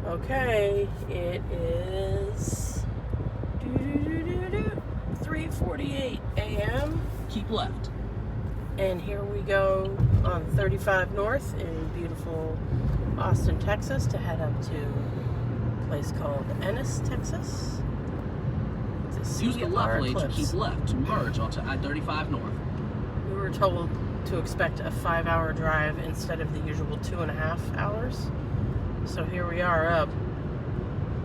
Okay, it is 3:48 a.m. Keep left. And here we go on 35 North in beautiful Austin, Texas to head up to a place called Ennis, Texas. To see Use the left lane to Eclipse. keep left to merge onto I-35 North. We were told to expect a 5-hour drive instead of the usual 2.5 hours. So here we are up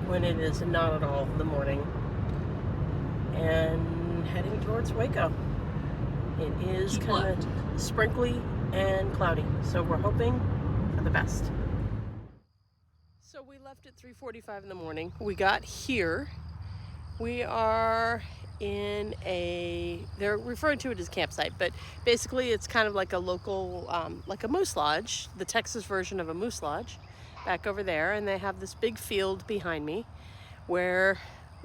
when it is not at all the morning and heading towards Waco. It is kind of sprinkly and cloudy, so we're hoping for the best. So we left at 3:45 in the morning. We got here. We are in they're referring to it as campsite, but basically it's kind of like a local, like a moose lodge, the Texas version of a moose lodge back over there. And they have this big field behind me where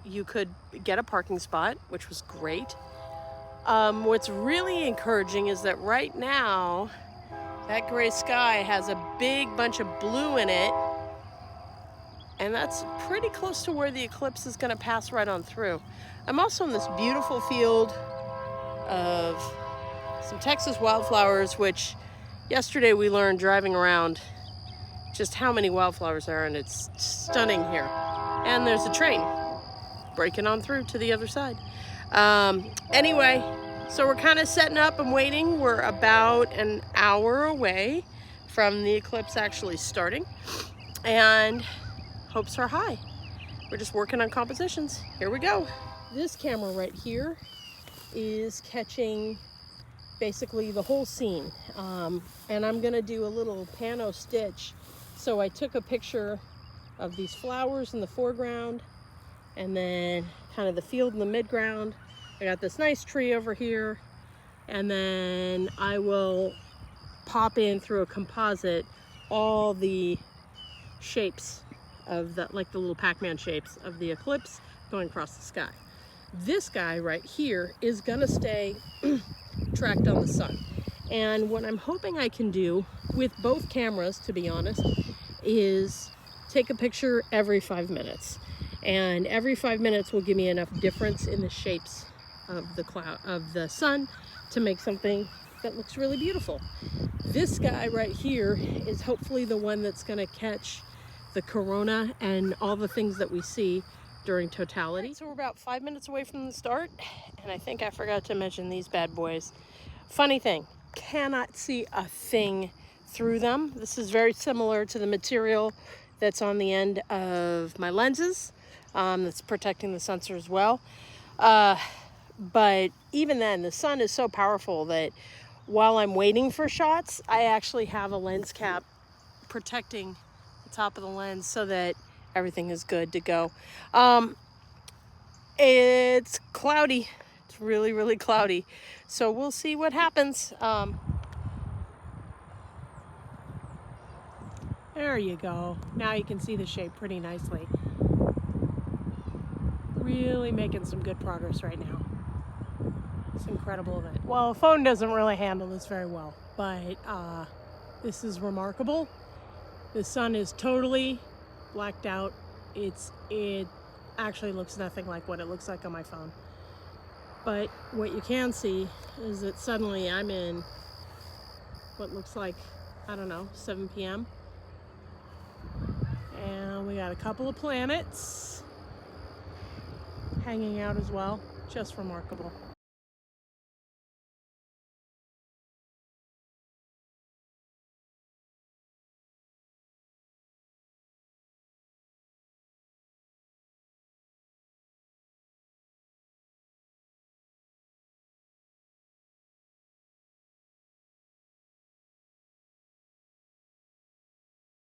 you could get a parking spot, which was great. What's really encouraging is that right now that gray sky has a big bunch of blue in it, and that's pretty close to where the eclipse is going to pass right on through. I'm also in this beautiful field of some Texas wildflowers, which yesterday we learned driving around just how many wildflowers there are, and it's stunning here. And there's a train breaking on through to the other side. Anyway, so we're kind of setting up and waiting. We're about an hour away from the eclipse actually starting, and hopes are high. We're just working on compositions. Here we go. This camera right here is catching basically the whole scene, and I'm gonna do a little pano stitch. So I took a picture of these flowers in the foreground and then kind of the field in the midground. I got this nice tree over here, and then I will pop in through a composite all the shapes of the, like the little Pac-Man shapes of the eclipse going across the sky. This guy right here is gonna stay tracked on the sun. And what I'm hoping I can do with both cameras, to be honest, is take a picture every 5 minutes. And every 5 minutes will give me enough difference in the shapes of the cloud, of the sun, to make something that looks really beautiful. This guy right here is hopefully the one that's gonna catch the corona and all the things that we see during totality. So we're about 5 minutes away from the start, and I think I forgot to mention these bad boys. Funny thing, cannot see a thing through them. This is very similar to the material that's on the end of my lenses, that's protecting the sensor as well. But even then, the sun is so powerful that while I'm waiting for shots, I actually have a lens cap protecting the top of the lens so that everything is good to go. It's cloudy. It's really, really cloudy. So we'll see what happens. There you go. Now you can see the shape pretty nicely. Really making some good progress right now. It's an incredible event. Well, a phone doesn't really handle this very well, but this is remarkable. The sun is totally blacked out. It actually looks nothing like what it looks like on my phone. But what you can see is that suddenly I'm in what looks like, I don't know, 7 p.m. And we got a couple of planets hanging out as well. Just remarkable.